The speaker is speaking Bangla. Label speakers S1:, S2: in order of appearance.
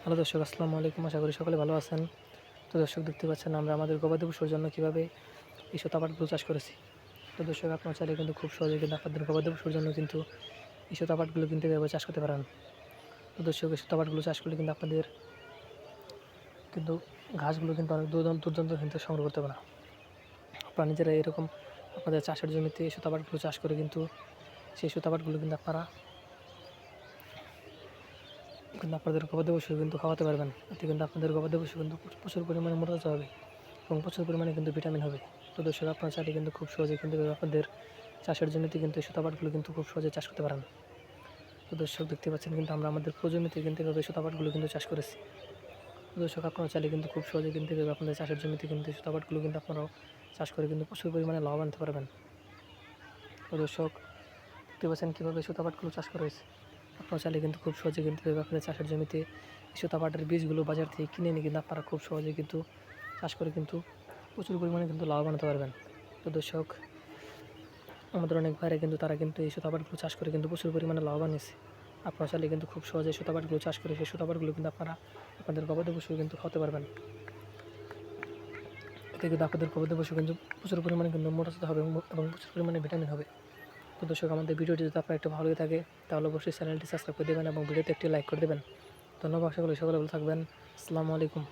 S1: হ্যালো দর্শক, আসসালামু আলাইকুম। আশা করি সকলে ভালো আছেন। তো দর্শক, দেখতে পাচ্ছেন আমরা আমাদের গবাদি পশুর জন্য কীভাবে এই শতাপাটগুলো চাষ করেছি। তো দর্শক, আপনারা চাইলে কিন্তু খুব সহজে কিন্তু আপনাদের গবাদি পশুর জন্য কিন্তু এই শতাপাটগুলো কিন্তু এভাবে চাষ করতে পারেন। তো দর্শক, এই শতাপাটগুলো চাষ করলে কিন্তু আপনাদের কিন্তু ঘাসগুলো কিন্তু অনেক দুর্দান্ত কিন্তু সংগ্রহ করতে হবে না। আপনারা নিজেরা এরকম আপনাদের চাষের জমিতে এই শতাপাটগুলো চাষ করে কিন্তু সেই শতাপাটগুলো কিন্তু আপনারা আপনাদের গবাদি পশু কিন্তু খাওয়াতে পারবেন। এতে কিন্তু আপনাদের গবাদি পশু কিন্তু প্রচুর পরিমাণে মোটা হবে এবং প্রচুর পরিমাণে কিন্তু ভিটামিন হবে। তো দর্শক, আপনারা চাইলে কিন্তু খুব সহজে কিন্তু আপনাদের চাষের জমিতে কিন্তু এই শতাপাটগুলো কিন্তু খুব সহজে চাষ করতে পারেন। তো দর্শক, দেখতে পাচ্ছেন কিন্তু আমরা আমাদের জমিতে কিন্তু এভাবে শতাপাটগুলো কিন্তু চাষ করেছি। তো দর্শক, আপনারা চাইলে কিন্তু খুব সহজে কিন্তু এভাবে আপনাদের চাষের জমিতে কিন্তু শতাপাটগুলো কিন্তু আপনারাও চাষ করে কিন্তু প্রচুর পরিমাণে লাভবান হতে পারবেন। তো দর্শক, দেখতে পাচ্ছেন কীভাবে শতাপাটগুলো চাষ করা হয়েছে। আপনারা চাইলে কিন্তু খুব সহজে কিন্তু আপনাদের চাষের জমিতে শতাপাটের বীজগুলো বাজার থেকে কিনে নিয়ে কিন্তু আপনারা খুব সহজে কিন্তু চাষ করে কিন্তু প্রচুর পরিমাণে কিন্তু লাভবান হতে পারবেন। তো দর্শক, আমাদের অনেক ভাইরা কিন্তু তারা কিন্তু এই শতাপাটগুলো চাষ করে কিন্তু প্রচুর পরিমাণে লাভবান হয়েছে। আপনারা চাইলে কিন্তু খুব সহজে শতাপাটগুলো চাষ করে সেই শতাপাটগুলো কিন্তু আপনারা আপনাদের গবাদি পশু কিন্তু খাওয়াতে পারবেন। এতে কিন্তু আপনাদের গবাদি পশু কিন্তু প্রচুর পরিমাণে কিন্তু মোটা হবে এবং প্রচুর পরিমাণে ভিটামিন হবে। তো দর্শক, আমাদের ভিডিওটি যদি আপনার একটু ভালো লাগে থাকে তাহলে অবশ্যই চ্যানেলটি সাবস্ক্রাইব করে দেবেন এবং ভিডিওতে একটি লাইক করে দেবেন। ধন্যবাদ। আশা করি সকলে ভালো থাকবেন। আসসালামু আলাইকুম।